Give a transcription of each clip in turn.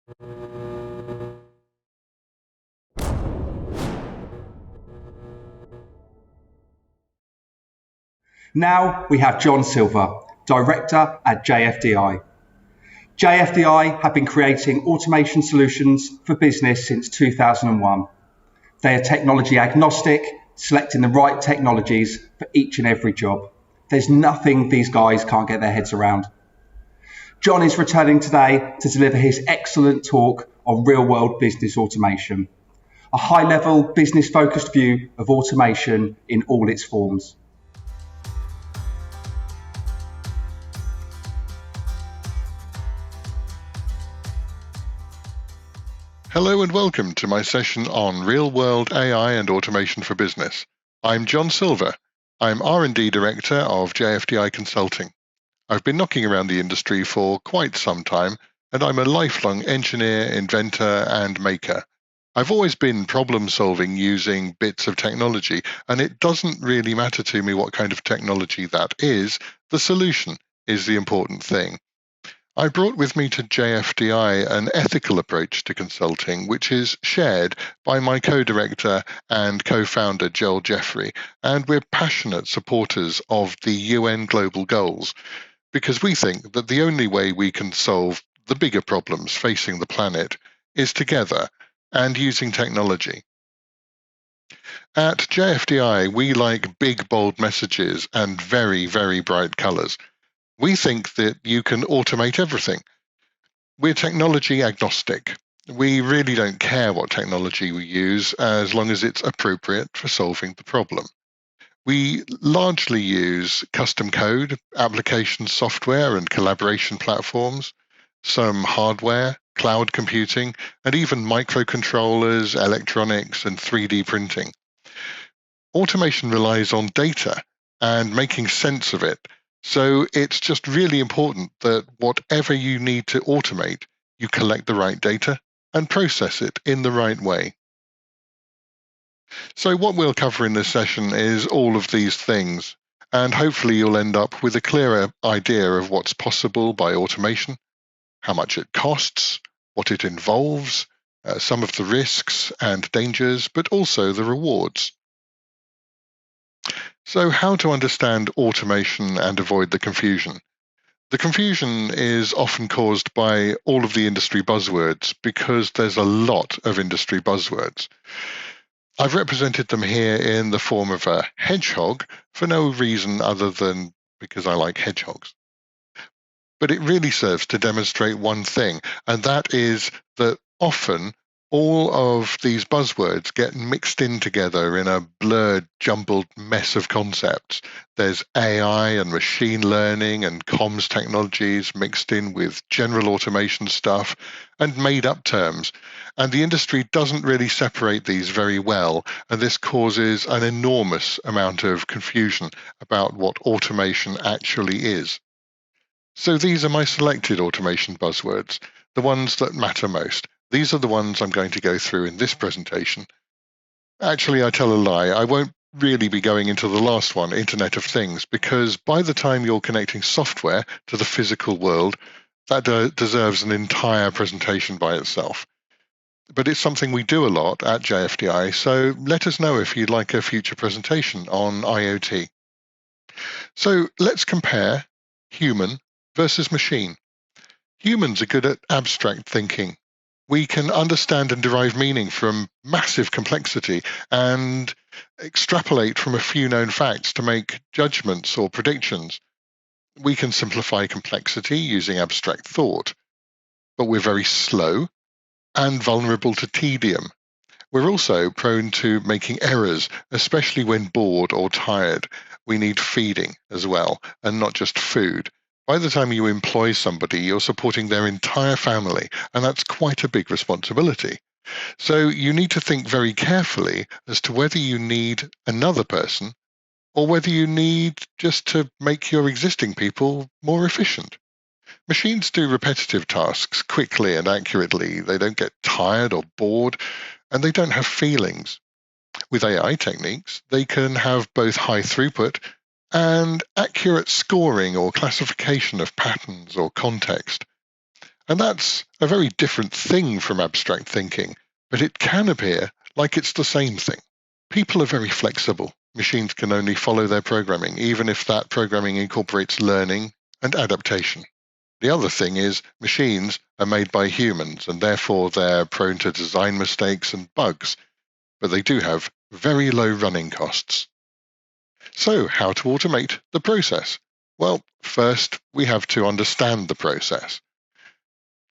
Now we have John Silver, Director at JFDI. JFDI have been creating automation solutions for business since 2001. They are technology agnostic, selecting the right technologies for each and every job. There's nothing these guys can't get their heads around. John is returning today to deliver his excellent talk on real-world business automation, a high-level, business-focused view of automation in all its forms. Hello and welcome to my session on real-world AI and automation for business. I'm John Silver. I'm R&D Director of JFDI Consulting. I've been knocking around the industry for quite some time, and I'm a lifelong engineer, inventor, and maker. I've always been problem-solving using bits of technology, and it doesn't really matter to me what kind of technology that is. The solution is the important thing. I brought with me to JFDI an ethical approach to consulting, which is shared by my co-director and co-founder, Joel Jeffrey, and we're passionate supporters of the UN Global Goals, because we think that the only way we can solve the bigger problems facing the planet is together and using technology. At JFDI, we like big, bold messages and very, very bright colors. We think that you can automate everything. We're technology agnostic. We really don't care what technology we use as long as it's appropriate for solving the problem. We largely use custom code, application software and collaboration platforms, some hardware, cloud computing, and even microcontrollers, electronics, and 3D printing. Automation relies on data and making sense of it. So it's just really important that whatever you need to automate, you collect the right data and process it in the right way. So what we'll cover in this session is all of these things, and hopefully you'll end up with a clearer idea of what's possible by automation, how much it costs, what it involves, some of the risks and dangers, but also the rewards. So how to understand automation and avoid the confusion? The confusion is often caused by all of the industry buzzwords because there's a lot of industry buzzwords. I've represented them here in the form of a hedgehog for no reason other than because I like hedgehogs. But it really serves to demonstrate one thing, and that is that often all of these buzzwords get mixed in together in a blurred, jumbled mess of concepts. There's AI and machine learning and comms technologies mixed in with general automation stuff and made-up terms. And the industry doesn't really separate these very well, and this causes an enormous amount of confusion about what automation actually is. So these are my selected automation buzzwords, the ones that matter most. These are the ones I'm going to go through in this presentation. Actually, I tell a lie. I won't really be going into the last one, Internet of Things, because by the time you're connecting software to the physical world, that deserves an entire presentation by itself. But it's something we do a lot at JFDI, so let us know if you'd like a future presentation on IoT. So let's compare human versus machine. Humans are good at abstract thinking. We can understand and derive meaning from massive complexity and extrapolate from a few known facts to make judgments or predictions. We can simplify complexity using abstract thought, but we're very slow and vulnerable to tedium. We're also prone to making errors, especially when bored or tired. We need feeding as well, and not just food. By the time you employ somebody, you're supporting their entire family, and that's quite a big responsibility. So you need to think very carefully as to whether you need another person or whether you need just to make your existing people more efficient. Machines do repetitive tasks quickly and accurately. They don't get tired or bored, and they don't have feelings. With AI techniques, they can have both high throughput and accurate scoring or classification of patterns or context. And that's a very different thing from abstract thinking, but it can appear like it's the same thing. People are very flexible. Machines can only follow their programming, even if that programming incorporates learning and adaptation. The other thing is machines are made by humans, and therefore they're prone to design mistakes and bugs, but they do have very low running costs. So, how to automate the process? Well, first, we have to understand the process.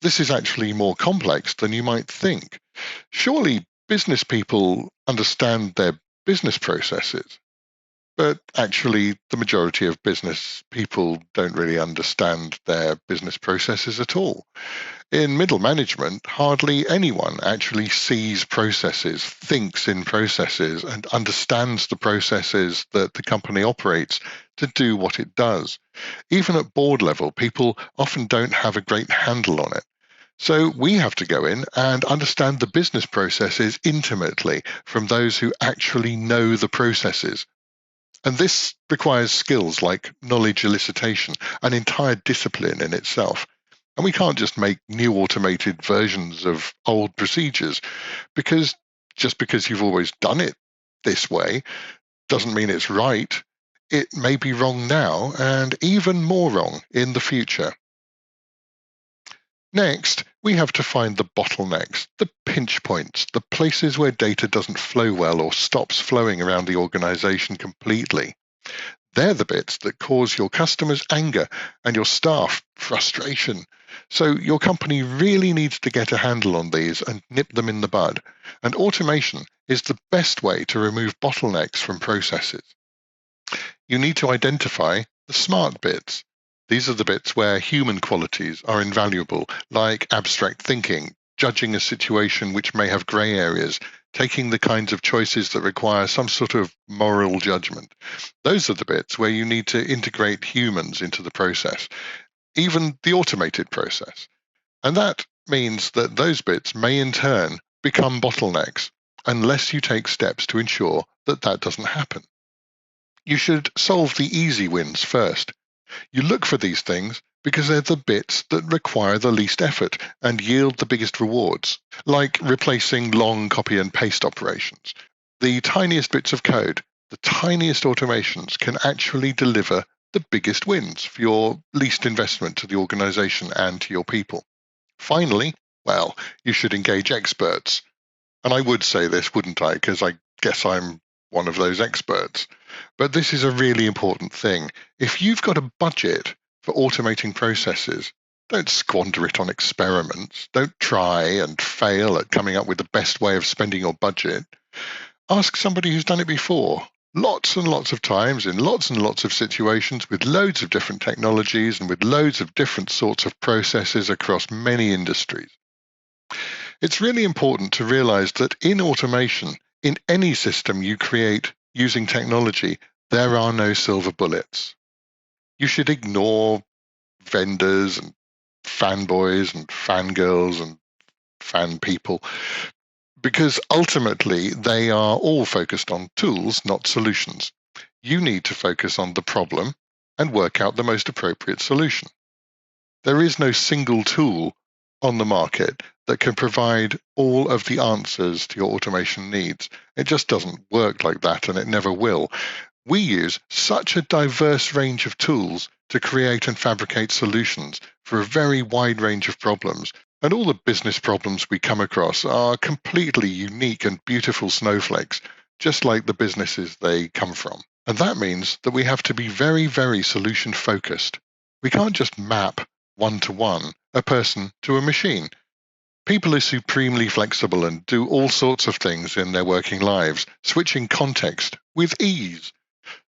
This is actually more complex than you might think. Surely business people understand their business processes, but actually the majority of business people don't really understand their business processes at all. In middle management, hardly anyone actually sees processes, thinks in processes, and understands the processes that the company operates to do what it does. Even at board level, people often don't have a great handle on it. So we have to go in and understand the business processes intimately from those who actually know the processes. And this requires skills like knowledge elicitation, an entire discipline in itself. And we can't just make new automated versions of old procedures, because just because you've always done it this way doesn't mean it's right. It may be wrong now and even more wrong in the future. Next, we have to find the bottlenecks, the pinch points, the places where data doesn't flow well or stops flowing around the organization completely. They're the bits that cause your customers anger and your staff frustration. So your company really needs to get a handle on these and nip them in the bud. And automation is the best way to remove bottlenecks from processes. You need to identify the smart bits. These are the bits where human qualities are invaluable, like abstract thinking, judging a situation which may have grey areas, taking the kinds of choices that require some sort of moral judgment. Those are the bits where you need to integrate humans into the process, even the automated process. And that means that those bits may in turn become bottlenecks unless you take steps to ensure that that doesn't happen. You should solve the easy wins first. You look for these things because they're the bits that require the least effort and yield the biggest rewards, like replacing long copy and paste operations. The tiniest bits of code, the tiniest automations can actually deliver the biggest wins for your least investment to the organization and to your people. Finally, well, you should engage experts. And I would say this, wouldn't I? Because I guess I'm one of those experts. But this is a really important thing. If you've got a budget for automating processes, don't squander it on experiments. Don't try and fail at coming up with the best way of spending your budget. Ask somebody who's done it before, lots and lots of times, in lots and lots of situations, with loads of different technologies and with loads of different sorts of processes across many industries. It's really important to realize that in automation, in any system you create using technology, there are no silver bullets. You should ignore vendors and fanboys and fangirls and fan people, because ultimately they are all focused on tools, not solutions. You need to focus on the problem and work out the most appropriate solution. There is no single tool on the market that can provide all of the answers to your automation needs. It just doesn't work like that, and it never will. We use such a diverse range of tools to create and fabricate solutions for a very wide range of problems. And all the business problems we come across are completely unique and beautiful snowflakes, just like the businesses they come from. And that means that we have to be very, very solution focused. We can't just map one-to-one a person to a machine. People are supremely flexible and do all sorts of things in their working lives, switching context with ease.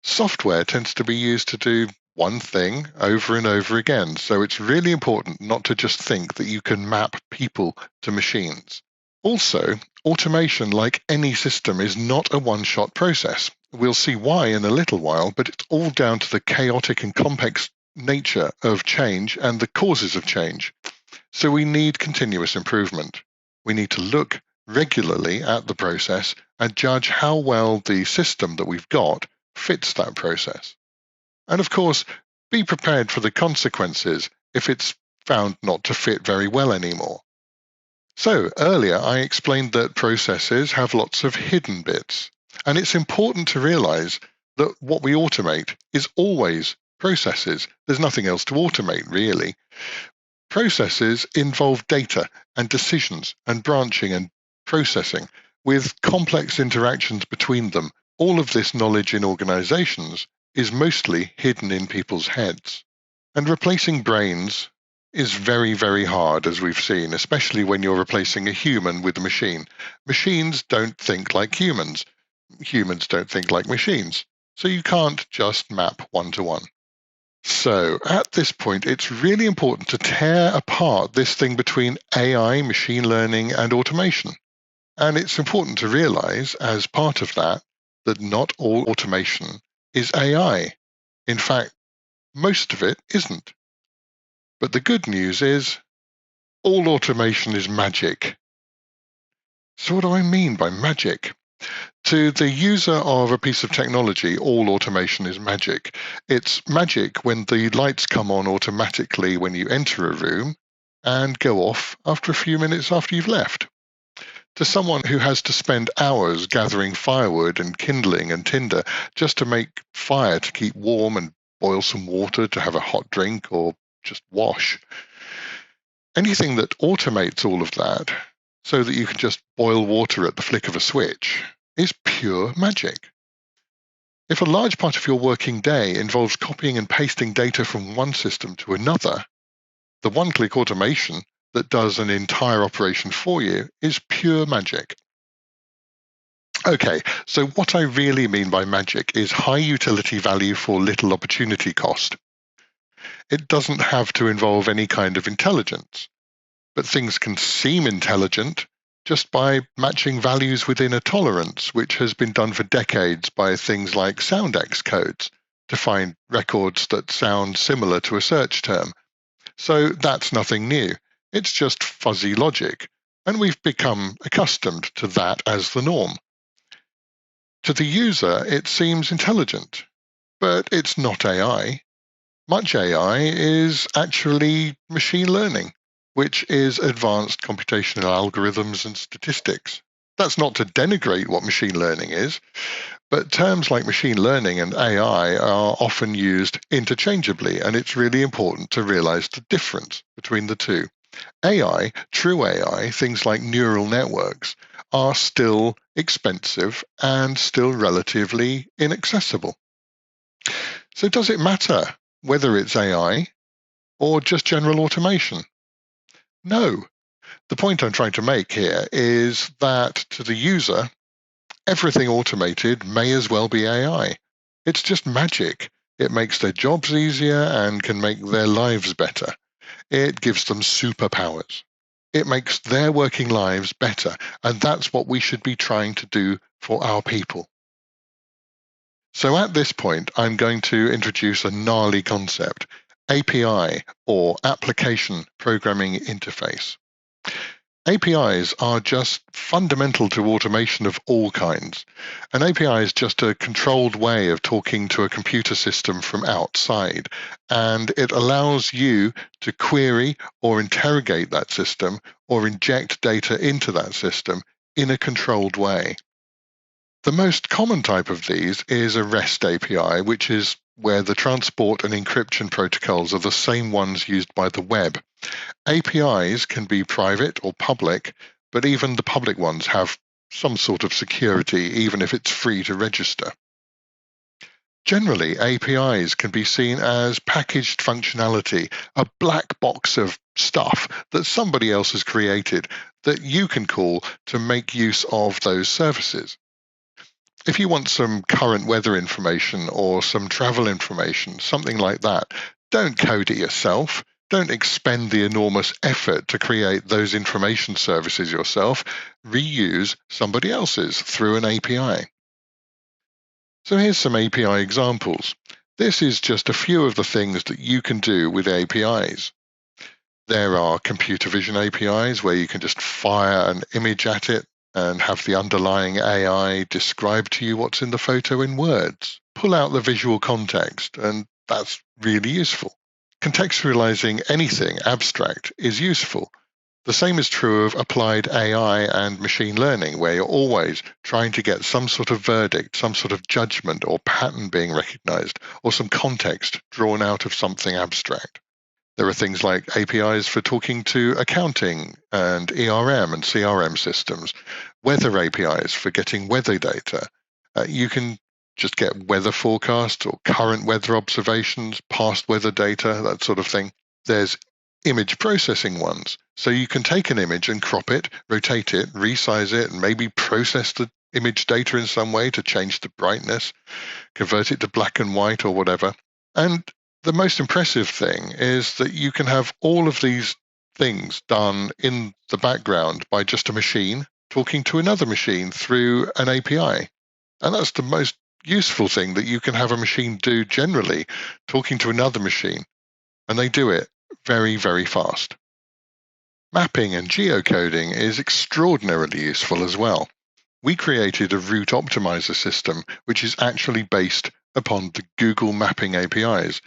Software tends to be used to do one thing over and over again, so it's really important not to just think that you can map people to machines. Also, automation, like any system, is not a one-shot process. We'll see why in a little while, but it's all down to the chaotic and complex nature of change and the causes of change. So we need continuous improvement. We need to look regularly at the process and judge how well the system that we've got fits that process. And of course, be prepared for the consequences if it's found not to fit very well anymore. So earlier I explained that processes have lots of hidden bits, and it's important to realize that what we automate is always processes. There's nothing else to automate, really. Processes involve data and decisions and branching and processing with complex interactions between them. All of this knowledge in organizations is mostly hidden in people's heads. And replacing brains is very, very hard, as we've seen, especially when you're replacing a human with a machine. Machines don't think like humans. Humans don't think like machines. So you can't just map one-to-one. So at this point, it's really important to tear apart this thing between AI, machine learning, and automation. And it's important to realize, as part of that not all automation is AI. In fact, most of it isn't. But the good news is, all automation is magic. So what do I mean by magic? To the user of a piece of technology, all automation is magic. It's magic when the lights come on automatically when you enter a room and go off after a few minutes after you've left. To someone who has to spend hours gathering firewood and kindling and tinder just to make fire to keep warm and boil some water to have a hot drink or just wash. Anything that automates all of that so that you can just boil water at the flick of a switch is pure magic. If a large part of your working day involves copying and pasting data from one system to another, the one-click automation that does an entire operation for you is pure magic. Okay, so what I really mean by magic is high utility value for little opportunity cost. It doesn't have to involve any kind of intelligence, but things can seem intelligent just by matching values within a tolerance, which has been done for decades by things like soundex codes to find records that sound similar to a search term. So that's nothing new. It's just fuzzy logic, and we've become accustomed to that as the norm. To the user, it seems intelligent, but it's not AI. Much AI is actually machine learning, which is advanced computational algorithms and statistics. That's not to denigrate what machine learning is, but terms like machine learning and AI are often used interchangeably, and it's really important to realize the difference between the two. AI, true AI, things like neural networks, are still expensive and still relatively inaccessible. So does it matter whether it's AI or just general automation? No. The point I'm trying to make here is that to the user, everything automated may as well be AI. It's just magic. It makes their jobs easier and can make their lives better. It gives them superpowers. It makes their working lives better, and that's what we should be trying to do for our people. So at this point, I'm going to introduce a gnarly concept, API, or Application Programming Interface. APIs are just fundamental to automation of all kinds. An API is just a controlled way of talking to a computer system from outside, and it allows you to query or interrogate that system or inject data into that system in a controlled way. The most common type of these is a REST API, which is where the transport and encryption protocols are the same ones used by the web. APIs can be private or public, but even the public ones have some sort of security, even if it's free to register. Generally, APIs can be seen as packaged functionality, a black box of stuff that somebody else has created that you can call to make use of those services. If you want some current weather information or some travel information, something like that, don't code it yourself. Don't expend the enormous effort to create those information services yourself. Reuse somebody else's through an API. So here's some API examples. This is just a few of the things that you can do with APIs. There are computer vision APIs where you can just fire an image at it and have the underlying AI describe to you what's in the photo in words. Pull out the visual context, and that's really useful. Contextualizing anything abstract is useful. The same is true of applied AI and machine learning, where you're always trying to get some sort of verdict, some sort of judgment or pattern being recognized, or some context drawn out of something abstract. There are things like APIs for talking to accounting and ERM and CRM systems, weather APIs for getting weather data. You can just get weather forecasts or current weather observations, past weather data, that sort of thing. There's image processing ones. So you can take an image and crop it, rotate it, resize it, and maybe process the image data in some way to change the brightness, convert it to black and white or whatever. And the most impressive thing is that you can have all of these things done in the background by just a machine talking to another machine through an API. And that's the most useful thing that you can have a machine do generally, talking to another machine. And they do it very, very fast. Mapping and geocoding is extraordinarily useful as well. We created a route optimizer system which is actually based upon the Google mapping APIs.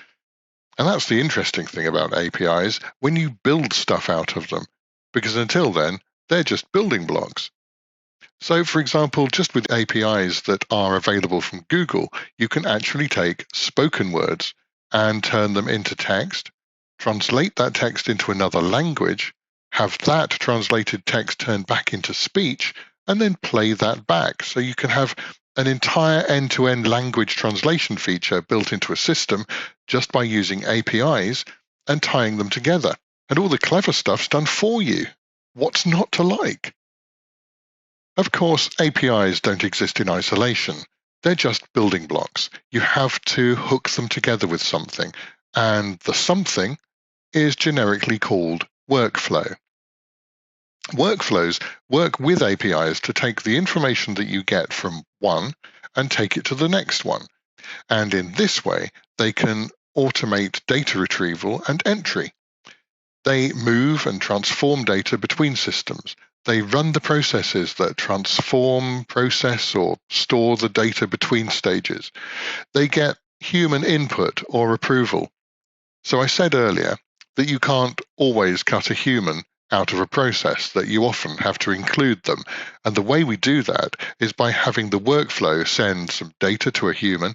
And that's the interesting thing about APIs, when you build stuff out of them, because until then, they're just building blocks. So, for example, just with APIs that are available from Google, you can actually take spoken words and turn them into text, translate that text into another language, have that translated text turned back into speech, and then play that back. So you can have an entire end-to-end language translation feature built into a system just by using APIs and tying them together. And all the clever stuff's done for you. What's not to like? Of course, APIs don't exist in isolation. They're just building blocks. You have to hook them together with something, and the something is generically called workflow. Workflows work with APIs to take the information that you get from one and take it to the next one. And in this way, they can automate data retrieval and entry. They move and transform data between systems. They run the processes that transform, process, or store the data between stages. They get human input or approval. So I said earlier that you can't always cut a human out of a process, that you often have to include them. And the way we do that is by having the workflow send some data to a human,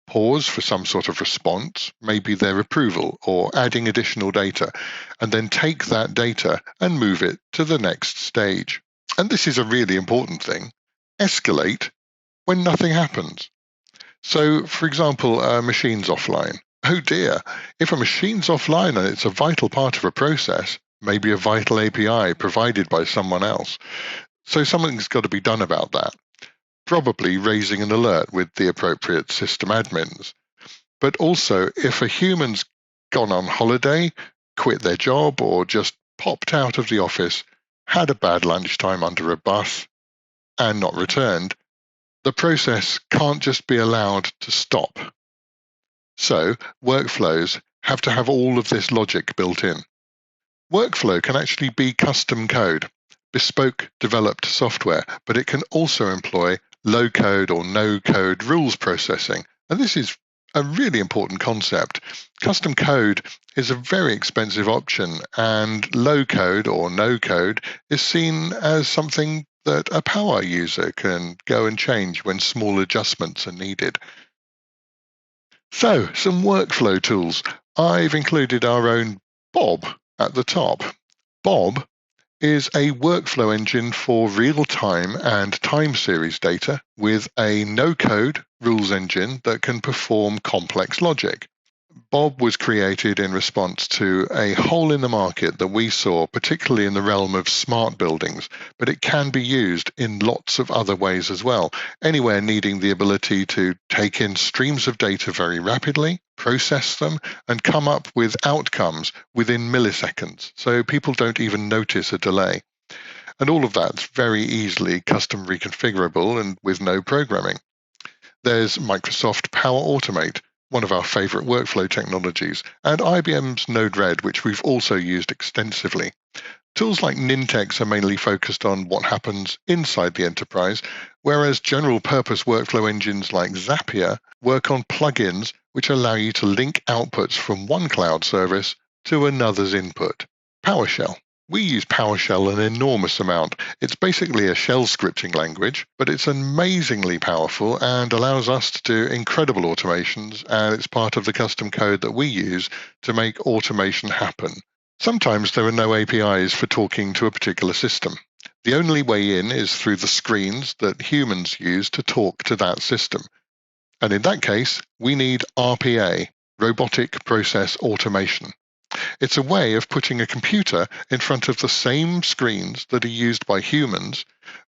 pause for some sort of response, maybe their approval or adding additional data, and then take that data and move it to the next stage. And this is a really important thing. Escalate when nothing happens. So, for example, a machine's offline. Oh dear, if a machine's offline and it's a vital part of a process, maybe a vital API provided by someone else, so something's got to be done about that. Probably raising an alert with the appropriate system admins. But also, if a human's gone on holiday, quit their job, or just popped out of the office, had a bad lunchtime under a bus, and not returned, the process can't just be allowed to stop. So, workflows have to have all of this logic built in. Workflow can actually be custom code, bespoke developed software, but it can also employ low-code or no-code rules processing. And this is a really important concept. Custom code is a very expensive option, and low-code or no-code is seen as something that a power user can go and change when small adjustments are needed. So, some workflow tools. I've included our own Bob at the top. Bob is a workflow engine for real-time and time series data with a no-code rules engine that can perform complex logic. Bob was created in response to a hole in the market that we saw, particularly in the realm of smart buildings, but it can be used in lots of other ways as well, anywhere needing the ability to take in streams of data very rapidly, process them, and come up with outcomes within milliseconds, so people don't even notice a delay. And all of that's very easily custom reconfigurable and with no programming. There's Microsoft Power Automate, one of our favorite workflow technologies, and IBM's Node-RED, which we've also used extensively. Tools like Nintex are mainly focused on what happens inside the enterprise, whereas general-purpose workflow engines like Zapier work on plugins which allow you to link outputs from one cloud service to another's input. PowerShell. We use PowerShell an enormous amount. It's basically a shell scripting language, but it's amazingly powerful and allows us to do incredible automations, and it's part of the custom code that we use to make automation happen. Sometimes there are no APIs for talking to a particular system. The only way in is through the screens that humans use to talk to that system. And in that case, we need RPA, Robotic Process Automation. It's a way of putting a computer in front of the same screens that are used by humans,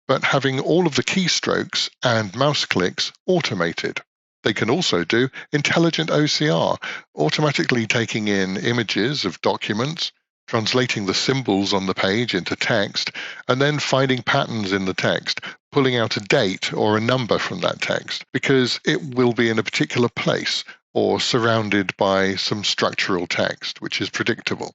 but having all of the keystrokes and mouse clicks automated. They can also do intelligent OCR, automatically taking in images of documents, translating the symbols on the page into text, and then finding patterns in the text, pulling out a date or a number from that text, because it will be in a particular place or surrounded by some structural text, which is predictable.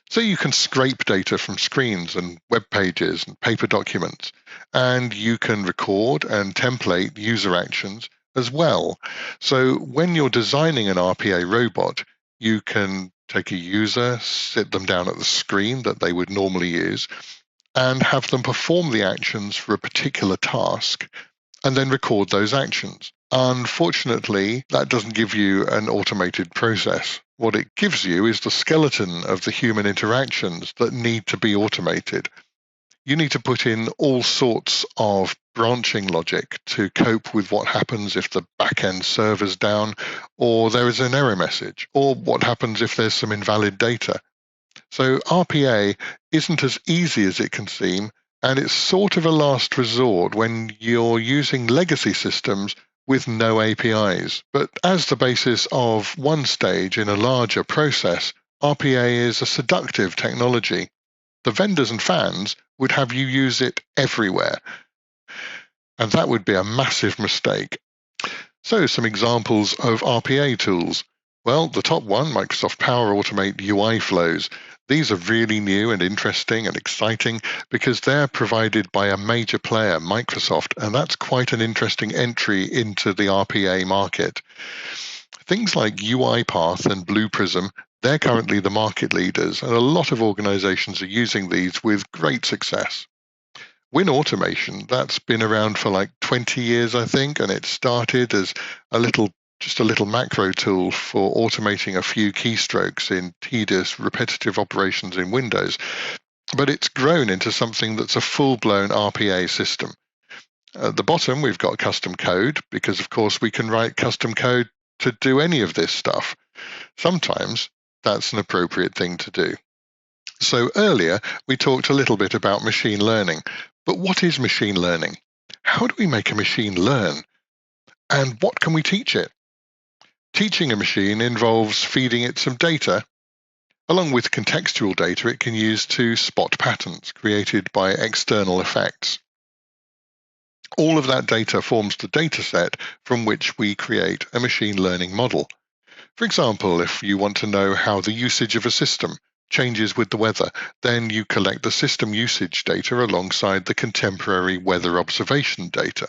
So you can scrape data from screens and web pages and paper documents, and you can record and template user actions as well. So when you're designing an RPA robot, you can take a user, sit them down at the screen that they would normally use, and have them perform the actions for a particular task, and then record those actions. Unfortunately, that doesn't give you an automated process. What it gives you is the skeleton of the human interactions that need to be automated. You need to put in all sorts of branching logic to cope with what happens if the back-end server's down, or there is an error message, or what happens if there's some invalid data. So RPA isn't as easy as it can seem, and it's sort of a last resort when you're using legacy systems with no APIs. But as the basis of one stage in a larger process, RPA is a seductive technology. The vendors and fans would have you use it everywhere, and that would be a massive mistake. So some examples of RPA tools. Well, the top one, Microsoft Power Automate UI flows. These are really new and interesting and exciting because they're provided by a major player, Microsoft, and that's quite an interesting entry into the RPA market. Things like UiPath and Blue Prism, they're currently the market leaders, and a lot of organizations are using these with great success. Win Automation, that's been around for like 20 years, I think, and it started as just a little macro tool for automating a few keystrokes in tedious, repetitive operations in Windows. But it's grown into something that's a full-blown RPA system. At the bottom, we've got custom code, because of course we can write custom code to do any of this stuff. Sometimes that's an appropriate thing to do. So earlier, we talked a little bit about machine learning. But what is machine learning? How do we make a machine learn? And what can we teach it? Teaching a machine involves feeding it some data. Along with contextual data, it can use to spot patterns created by external effects. All of that data forms the data set from which we create a machine learning model. For example, if you want to know how the usage of a system changes with the weather, then you collect the system usage data alongside the contemporary weather observation data.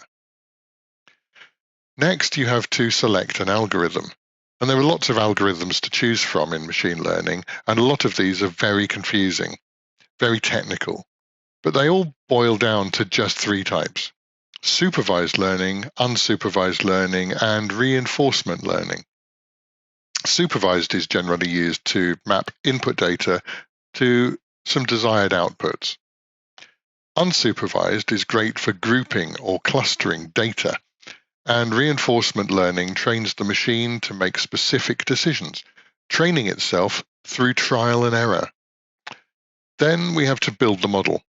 Next, you have to select an algorithm. And there are lots of algorithms to choose from in machine learning, and a lot of these are very confusing, very technical. But they all boil down to just three types: supervised learning, unsupervised learning, and reinforcement learning. Supervised is generally used to map input data to some desired outputs. Unsupervised is great for grouping or clustering data, and reinforcement learning trains the machine to make specific decisions, training itself through trial and error. Then we have to build the model.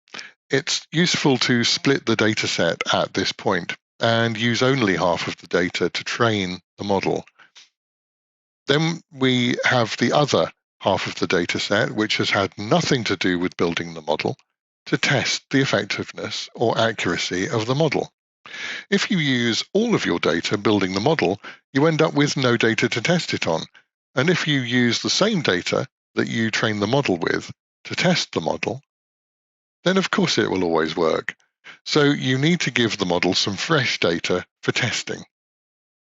It's useful to split the data set at this point and use only half of the data to train the model. Then we have the other half of the data set, which has had nothing to do with building the model, to test the effectiveness or accuracy of the model. If you use all of your data building the model, you end up with no data to test it on. And if you use the same data that you train the model with to test the model, then of course it will always work. So you need to give the model some fresh data for testing.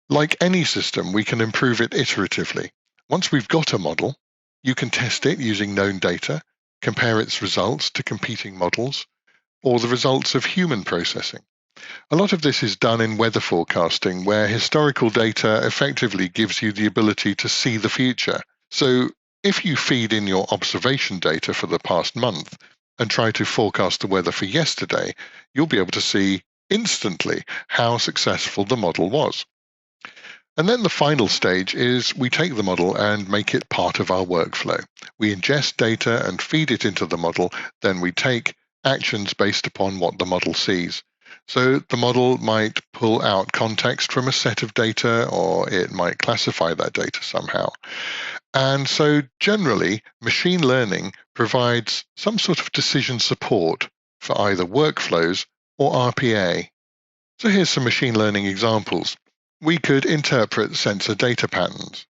Like any system, we can improve it iteratively. Once we've got a model, you can test it using known data, compare its results to competing models, or the results of human processing. A lot of this is done in weather forecasting, where historical data effectively gives you the ability to see the future. So if you feed in your observation data for the past month and try to forecast the weather for yesterday, you'll be able to see instantly how successful the model was. And then the final stage is we take the model and make it part of our workflow. We ingest data and feed it into the model, then we take actions based upon what the model sees. So the model might pull out context from a set of data, or it might classify that data somehow. And so generally, machine learning provides some sort of decision support for either workflows or RPA. So here's some machine learning examples. We could interpret sensor data patterns.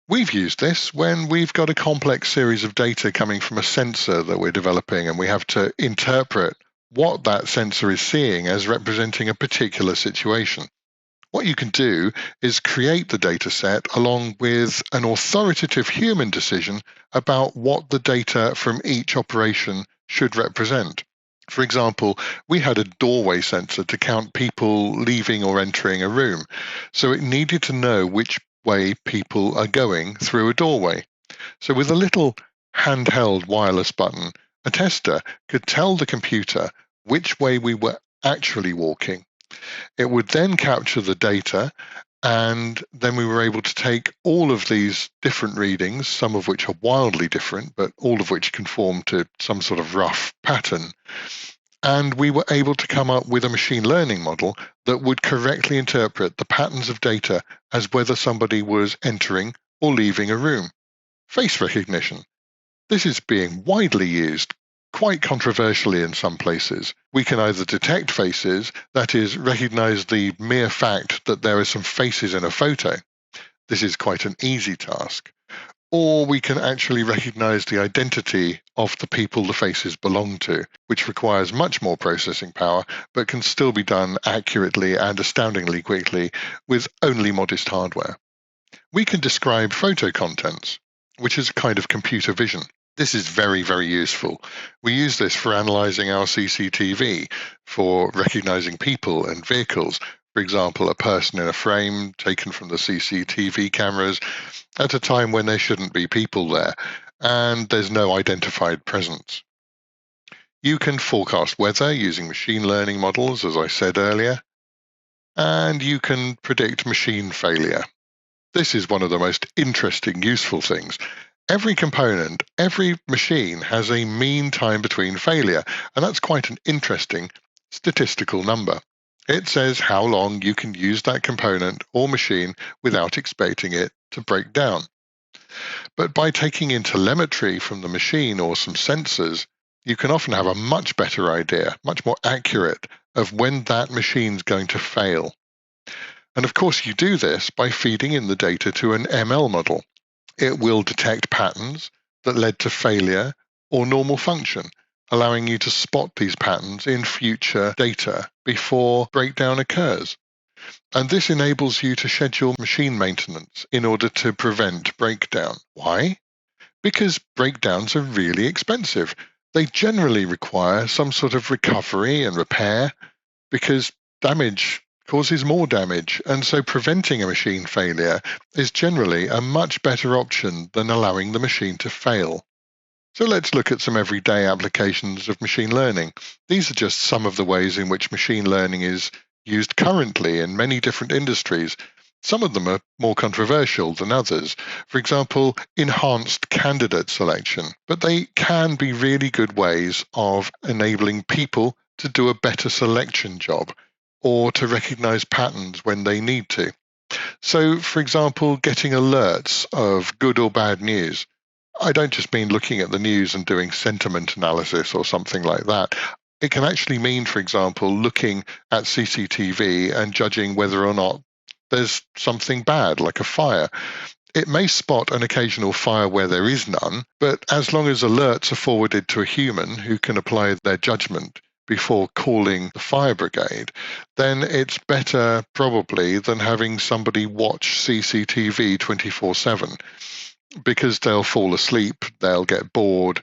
We've used this when we've got a complex series of data coming from a sensor that we're developing, and we have to interpret what that sensor is seeing as representing a particular situation. What you can do is create the data set along with an authoritative human decision about what the data from each operation should represent. For example, we had a doorway sensor to count people leaving or entering a room, so it needed to know which way people are going through a doorway. So with a little handheld wireless button, a tester could tell the computer which way we were actually walking. It would then capture the data, and then we were able to take all of these different readings, some of which are wildly different, but all of which conform to some sort of rough pattern. And we were able to come up with a machine learning model that would correctly interpret the patterns of data as whether somebody was entering or leaving a room. Face recognition. This is being widely used, quite controversially in some places. We can either detect faces, that is, recognize the mere fact that there are some faces in a photo. This is quite an easy task. Or we can actually recognize the identity of the people the faces belong to, which requires much more processing power, but can still be done accurately and astoundingly quickly with only modest hardware. We can describe photo contents, which is a kind of computer vision. This is very, very useful. We use this for analyzing our CCTV, for recognizing people and vehicles. For example, a person in a frame taken from the CCTV cameras at a time when there shouldn't be people there, and there's no identified presence. You can forecast weather using machine learning models, as I said earlier, and you can predict machine failure. This is one of the most interesting, useful things. Every component, every machine has a mean time between failure, and that's quite an interesting statistical number. It says how long you can use that component or machine without expecting it to break down. But by taking in telemetry from the machine or some sensors, you can often have a much better idea, much more accurate, of when that machine's going to fail. And of course, you do this by feeding in the data to an ML model. It will detect patterns that led to failure or normal function, allowing you to spot these patterns in future data before breakdown occurs. And this enables you to schedule machine maintenance in order to prevent breakdown. Why? Because breakdowns are really expensive. They generally require some sort of recovery and repair because damage causes more damage, and so preventing a machine failure is generally a much better option than allowing the machine to fail. So let's look at some everyday applications of machine learning. These are just some of the ways in which machine learning is used currently in many different industries. Some of them are more controversial than others. For example, enhanced candidate selection. But they can be really good ways of enabling people to do a better selection job or to recognize patterns when they need to. So, for example, getting alerts of good or bad news. I don't just mean looking at the news and doing sentiment analysis or something like that. It can actually mean, for example, looking at CCTV and judging whether or not there's something bad, like a fire. It may spot an occasional fire where there is none, but as long as alerts are forwarded to a human who can apply their judgment, before calling the fire brigade, then it's better probably than having somebody watch CCTV 24/7, because they'll fall asleep, they'll get bored,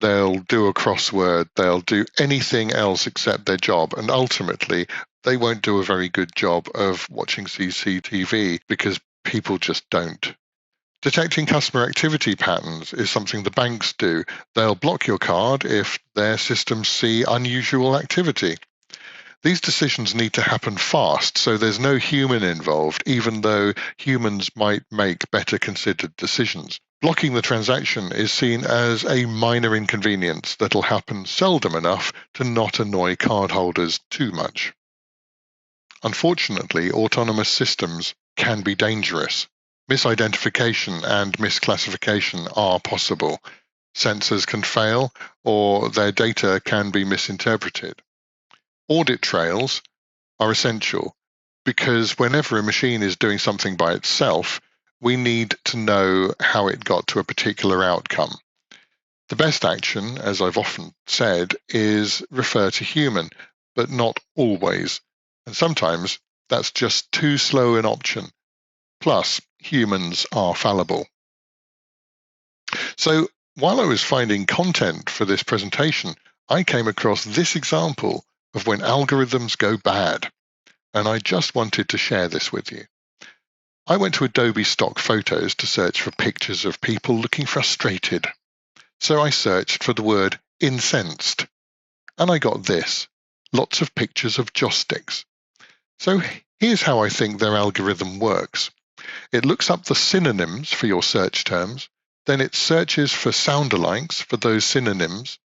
they'll do a crossword, they'll do anything else except their job, and ultimately they won't do a very good job of watching CCTV because people just don't. Detecting customer activity patterns is something the banks do. They'll block your card if their systems see unusual activity. These decisions need to happen fast, so there's no human involved, even though humans might make better considered decisions. Blocking the transaction is seen as a minor inconvenience that'll happen seldom enough to not annoy cardholders too much. Unfortunately, autonomous systems can be dangerous. Misidentification and misclassification are possible. Sensors can fail, or their data can be misinterpreted. Audit trails are essential because whenever a machine is doing something by itself, we need to know how it got to a particular outcome. The best action, as I've often said, is refer to human, but not always. And sometimes that's just too slow an option. Plus, humans are fallible. So while I was finding content for this presentation, I came across this example of when algorithms go bad, and I just wanted to share this with you. I went to Adobe Stock Photos to search for pictures of people looking frustrated. So I searched for the word incensed, and I got this, lots of pictures of joss sticks. So here's how I think their algorithm works. It looks up the synonyms for your search terms, then it searches for sound-alikes for those synonyms,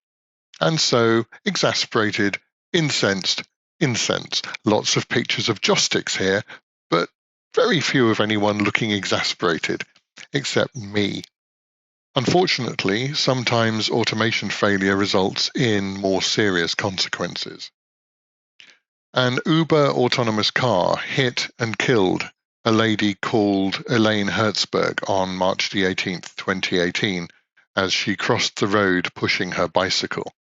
and so exasperated, incensed, incense. Lots of pictures of joss sticks here, but very few of anyone looking exasperated, except me. Unfortunately, sometimes automation failure results in more serious consequences. An Uber autonomous car hit and killed a lady called Elaine Hertzberg on March the 18th, 2018, as she crossed the road pushing her bicycle.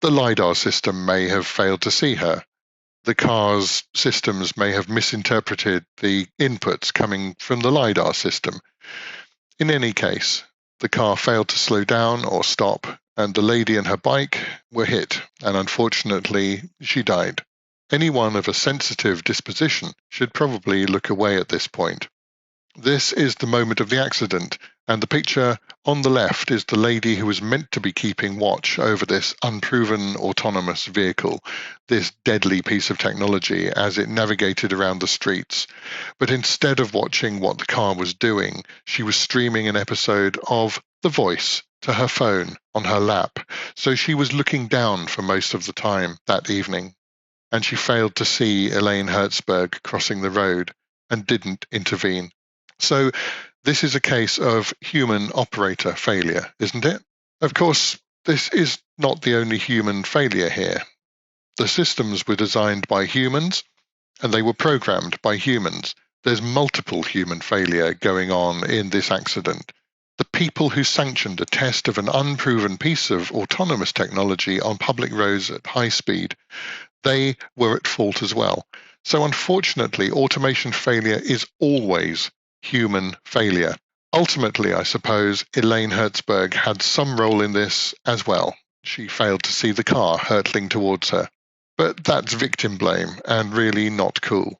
The LiDAR system may have failed to see her. The car's systems may have misinterpreted the inputs coming from the LiDAR system. In any case, the car failed to slow down or stop, and the lady and her bike were hit, and unfortunately, she died. Anyone of a sensitive disposition should probably look away at this point. This is the moment of the accident, and the picture on the left is the lady who was meant to be keeping watch over this unproven autonomous vehicle, this deadly piece of technology as it navigated around the streets. But instead of watching what the car was doing, she was streaming an episode of The Voice to her phone on her lap, so she was looking down for most of the time that evening, and she failed to see Elaine Hertzberg crossing the road and didn't intervene. So this is a case of human operator failure, isn't it? Of course, this is not the only human failure here. The systems were designed by humans, and they were programmed by humans. There's multiple human failure going on in this accident. The people who sanctioned a test of an unproven piece of autonomous technology on public roads at high speed, they were at fault as well. So unfortunately, automation failure is always human failure. Ultimately, I suppose, Elaine Hertzberg had some role in this as well. She failed to see the car hurtling towards her. But that's victim blame and really not cool.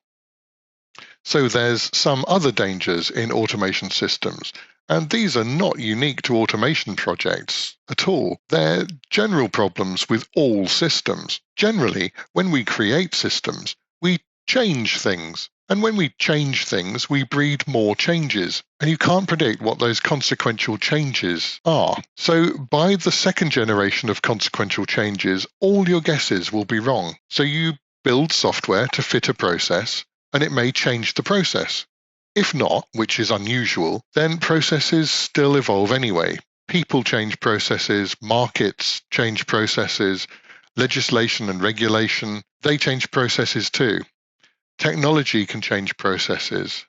So there's some other dangers in automation systems, and these are not unique to automation projects at all. They're general problems with all systems. Generally, when we create systems, we change things. And when we change things, we breed more changes. And you can't predict what those consequential changes are. So by the second generation of consequential changes, all your guesses will be wrong. So you build software to fit a process, and it may change the process. If not, which is unusual, then processes still evolve anyway. People change processes, markets change processes, legislation and regulation, they change processes too. Technology can change processes.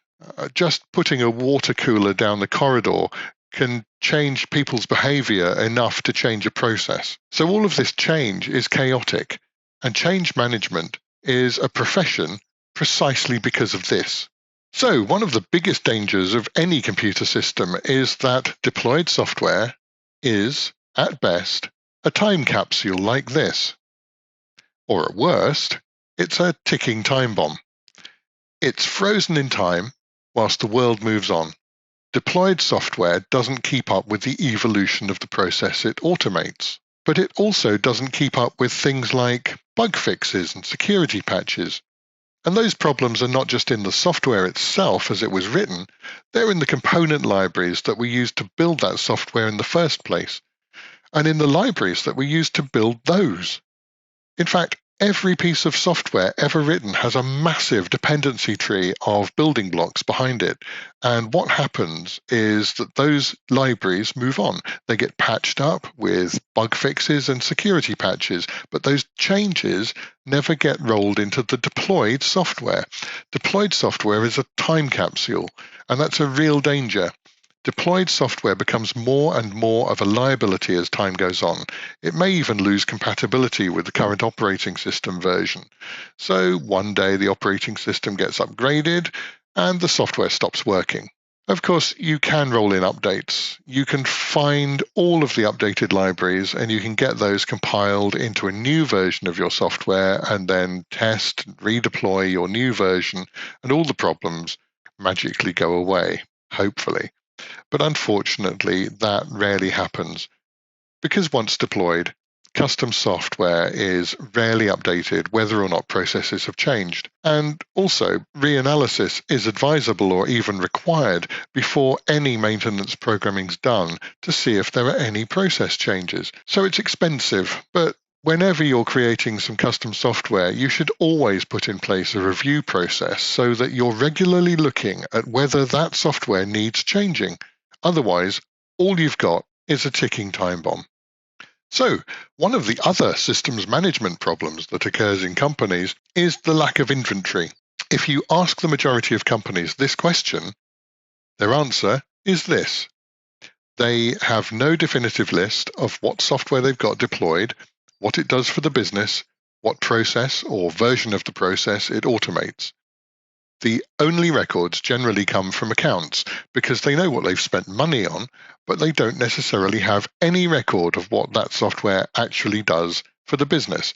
Just putting a water cooler down the corridor can change people's behavior enough to change a process. So all of this change is chaotic, and change management is a profession precisely because of this. So one of the biggest dangers of any computer system is that deployed software is, at best, a time capsule like this. Or at worst, it's a ticking time bomb. It's frozen in time whilst the world moves on. Deployed software doesn't keep up with the evolution of the process it automates, but it also doesn't keep up with things like bug fixes and security patches. And those problems are not just in the software itself as it was written, they're in the component libraries that we use to build that software in the first place, and in the libraries that we use to build those. In fact, every piece of software ever written has a massive dependency tree of building blocks behind it. And what happens is that those libraries move on. They get patched up with bug fixes and security patches, but those changes never get rolled into the deployed software. Deployed software is a time capsule, and that's a real danger. Deployed software becomes more and more of a liability as time goes on. It may even lose compatibility with the current operating system version. So one day the operating system gets upgraded and the software stops working. Of course, you can roll in updates. You can find all of the updated libraries and you can get those compiled into a new version of your software and then test and redeploy your new version, and all the problems magically go away, hopefully. But unfortunately, that rarely happens, because once deployed, custom software is rarely updated whether or not processes have changed. And also, reanalysis is advisable or even required before any maintenance programming is done to see if there are any process changes. So it's expensive, but whenever you're creating some custom software, you should always put in place a review process so that you're regularly looking at whether that software needs changing. Otherwise, all you've got is a ticking time bomb. So, one of the other systems management problems that occurs in companies is the lack of inventory. If you ask the majority of companies this question, their answer is this. They have no definitive list of what software they've got deployed, what it does for the business, what process or version of the process it automates. The only records generally come from accounts because they know what they've spent money on, but they don't necessarily have any record of what that software actually does for the business,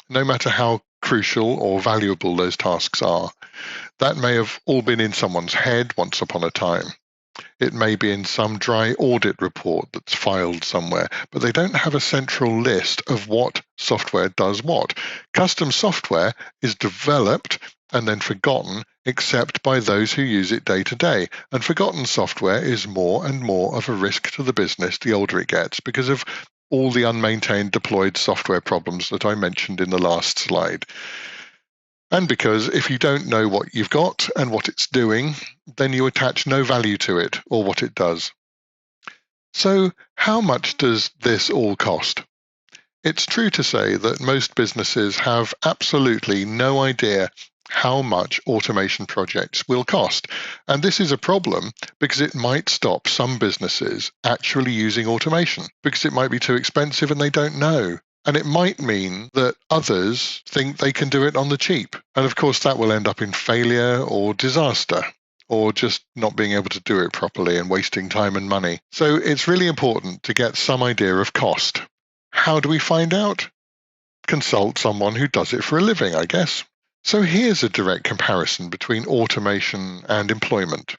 no matter how crucial or valuable those tasks are. That may have all been in someone's head once upon a time. It may be in some dry audit report that's filed somewhere, but they don't have a central list of what software does what. Custom software is developed and then forgotten except by those who use it day to day. And forgotten software is more and more of a risk to the business the older it gets because of all the unmaintained deployed software problems that I mentioned in the last slide. And because if you don't know what you've got and what it's doing, then you attach no value to it or what it does. So how much does this all cost? It's true to say that most businesses have absolutely no idea how much automation projects will cost. And this is a problem because it might stop some businesses actually using automation because it might be too expensive and they don't know. And it might mean that others think they can do it on the cheap. And of course, that will end up in failure or disaster, or just not being able to do it properly and wasting time and money. So it's really important to get some idea of cost. How do we find out? Consult someone who does it for a living, I guess. So here's a direct comparison between automation and employment.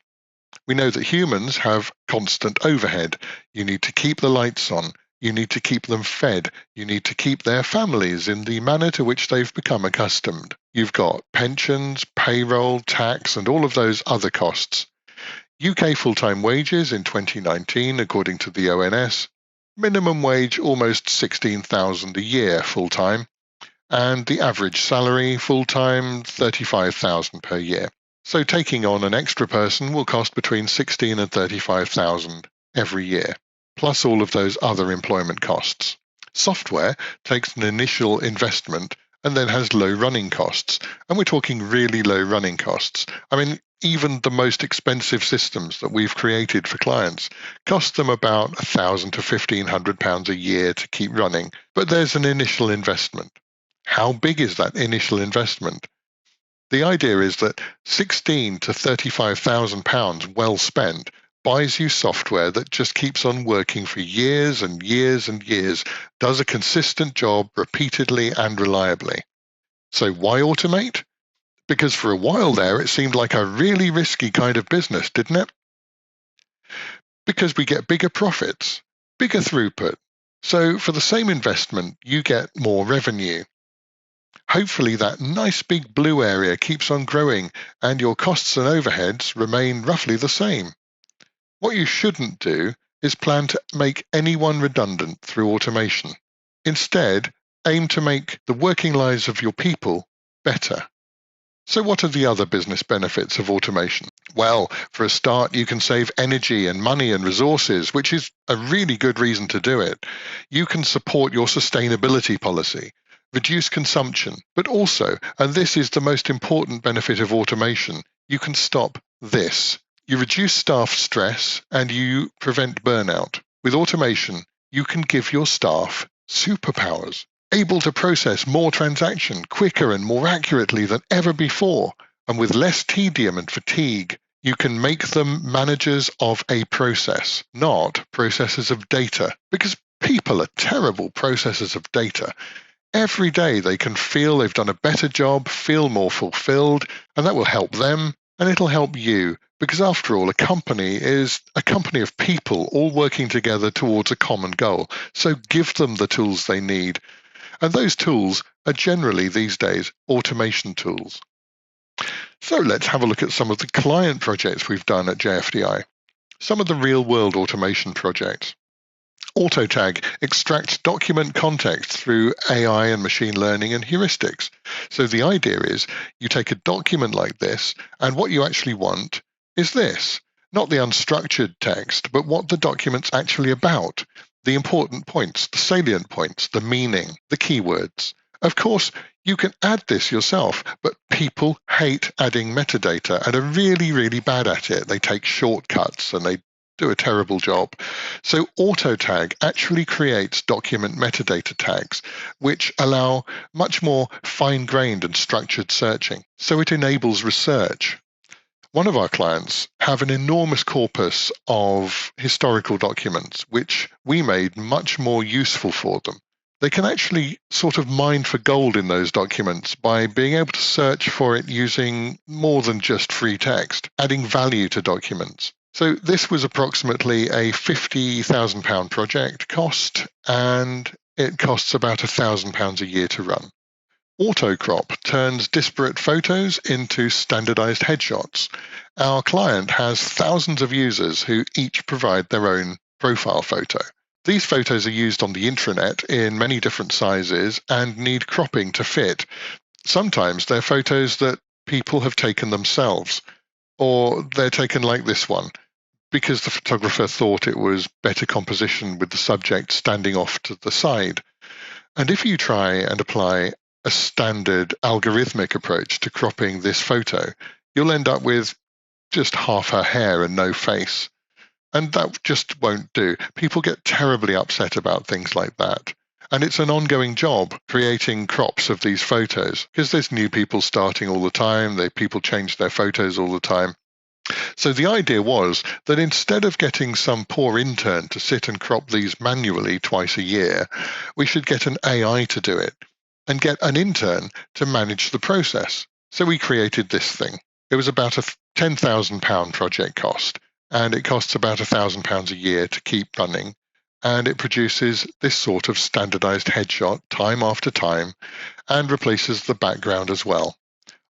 We know that humans have constant overhead. You need to keep the lights on. You need to keep them fed. You need to keep their families in the manner to which they've become accustomed. You've got pensions, payroll, tax, and all of those other costs. UK full-time wages in 2019, according to the ONS, minimum wage almost $16,000 a year full-time, and the average salary full-time $35,000 per year. So taking on an extra person will cost between $16,000 and $35,000 every year, plus all of those other employment costs. Software takes an initial investment and then has low running costs. And we're talking really low running costs. I mean, even the most expensive systems that we've created for clients cost them about £1,000 to £1,500 a year to keep running. But there's an initial investment. How big is that initial investment? The idea is that £16,000 to £35,000 well spent buys you software that just keeps on working for years and years and years, does a consistent job repeatedly and reliably. So why automate? Because for a while there, it seemed like a really risky kind of business, didn't it? Because we get bigger profits, bigger throughput. So for the same investment, you get more revenue. Hopefully that nice big blue area keeps on growing and your costs and overheads remain roughly the same. What you shouldn't do is plan to make anyone redundant through automation. Instead, aim to make the working lives of your people better. So what are the other business benefits of automation? Well, for a start, you can save energy and money and resources, which is a really good reason to do it. You can support your sustainability policy, reduce consumption, but also, and this is the most important benefit of automation, you can stop this. You reduce staff stress and you prevent burnout. With automation, you can give your staff superpowers, able to process more transaction quicker and more accurately than ever before. And with less tedium and fatigue, you can make them managers of a process, not processors of data, because people are terrible processors of data. Every day they can feel they've done a better job, feel more fulfilled, and that will help them and it'll help you. Because after all, a company is a company of people all working together towards a common goal. So give them the tools they need. And those tools are generally these days automation tools. So let's have a look at some of the client projects we've done at JFDI. Some of the real-world automation projects. AutoTag extracts document context through AI and machine learning and heuristics. So the idea is you take a document like this, and what you actually want is this. Not the unstructured text, but what the document's actually about. The important points, the salient points, the meaning, the keywords. Of course, you can add this yourself, but people hate adding metadata and are really, really bad at it. They take shortcuts and they do a terrible job. So AutoTag actually creates document metadata tags, which allow much more fine-grained and structured searching. So it enables research. One of our clients have an enormous corpus of historical documents, which we made much more useful for them. They can actually sort of mine for gold in those documents by being able to search for it using more than just free text, adding value to documents. So this was approximately a £50,000 project cost, and it costs about £1,000 a year to run. Autocrop turns disparate photos into standardized headshots. Our client has thousands of users who each provide their own profile photo. These photos are used on the intranet in many different sizes and need cropping to fit. Sometimes they're photos that people have taken themselves, or they're taken like this one, because the photographer thought it was better composition with the subject standing off to the side. And if you try and apply a standard algorithmic approach to cropping this photo, you'll end up with just half her hair and no face. And that just won't do. People get terribly upset about things like that. And it's an ongoing job creating crops of these photos because there's new people starting all the time. People change their photos all the time. So the idea was that instead of getting some poor intern to sit and crop these manually twice a year, we should get an AI to do it and get an intern to manage the process. So we created this thing. It was about a £10,000 project cost, and it costs about £1,000 a year to keep running. And it produces this sort of standardized headshot time after time and replaces the background as well.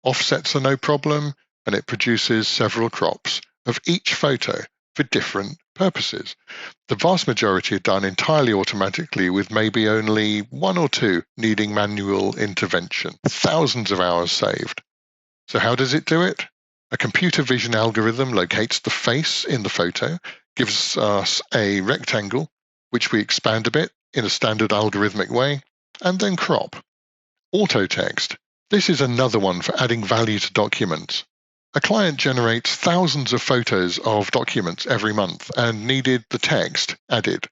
Offsets are no problem, and it produces several crops of each photo for different purposes. The vast majority are done entirely automatically, with maybe only one or two needing manual intervention. Thousands of hours saved. So how does it do it? A computer vision algorithm locates the face in the photo, gives us a rectangle, which we expand a bit in a standard algorithmic way, and then crop. Auto text. This is another one for adding value to documents. A client generates thousands of photos of documents every month and needed the text added.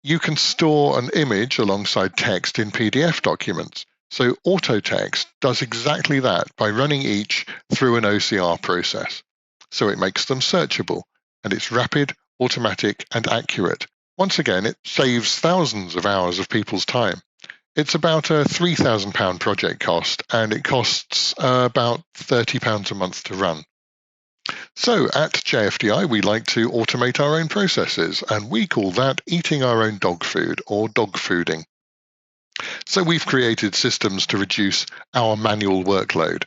You can store an image alongside text in PDF documents. So auto text does exactly that by running each through an OCR process. So it makes them searchable, and it's rapid, automatic, and accurate. Once again, it saves thousands of hours of people's time. It's about a £3,000 project cost, and it costs about £30 a month to run. So at JFDI, we like to automate our own processes, and we call that eating our own dog food or dog fooding. So we've created systems to reduce our manual workload.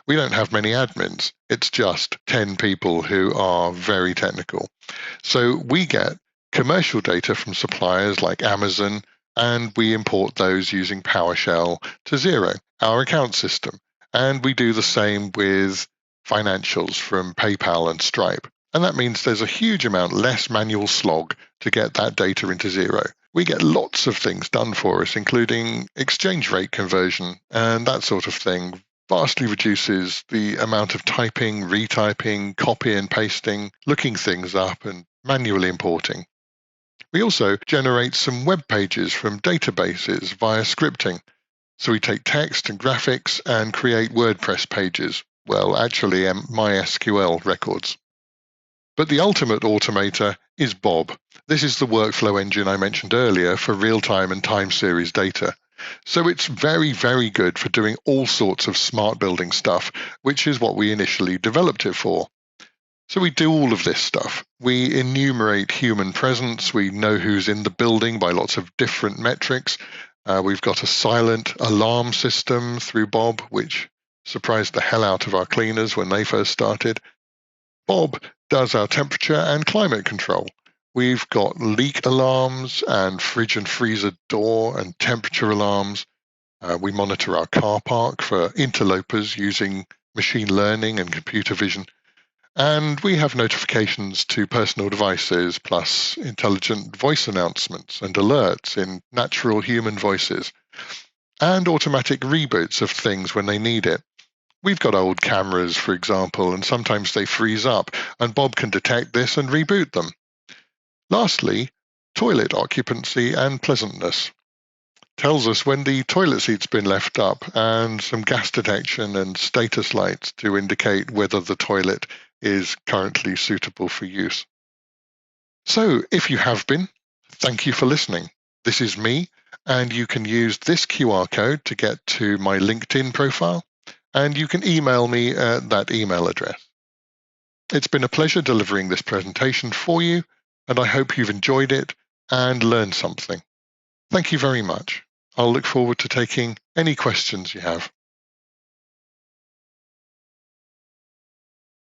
We don't have many admins. It's just 10 people who are very technical. So we get commercial data from suppliers like Amazon, and we import those using PowerShell to Xero, our account system. And we do the same with financials from PayPal and Stripe. And that means there's a huge amount less manual slog to get that data into Xero. We get lots of things done for us, including exchange rate conversion and that sort of thing. Vastly reduces the amount of typing, retyping, copy and pasting, looking things up and manually importing. We also generate some web pages from databases via scripting. So we take text and graphics and create WordPress pages. Well, actually, MySQL records. But the ultimate automator is Bob. This is the workflow engine I mentioned earlier for real-time and time series data. So it's very, very good for doing all sorts of smart building stuff, which is what we initially developed it for. So we do all of this stuff. We enumerate human presence. We know who's in the building by lots of different metrics. We've got a silent alarm system through Bob, which surprised the hell out of our cleaners when they first started. Bob does our temperature and climate control. We've got leak alarms and fridge and freezer door and temperature alarms. We monitor our car park for interlopers using machine learning and computer vision. And we have notifications to personal devices, plus intelligent voice announcements and alerts in natural human voices, and automatic reboots of things when they need it. We've got old cameras, for example, and sometimes they freeze up, and Bob can detect this and reboot them. Lastly, toilet occupancy and pleasantness. Tells us when the toilet seat's been left up, and some gas detection and status lights to indicate whether the toilet is currently suitable for use. So if you have been, thank you for listening. This is me, and you can use this QR code to get to my LinkedIn profile, and you can email me at that email address. It's been a pleasure delivering this presentation for you, and I hope you've enjoyed it and learned something. Thank you very much. I'll look forward to taking any questions you have.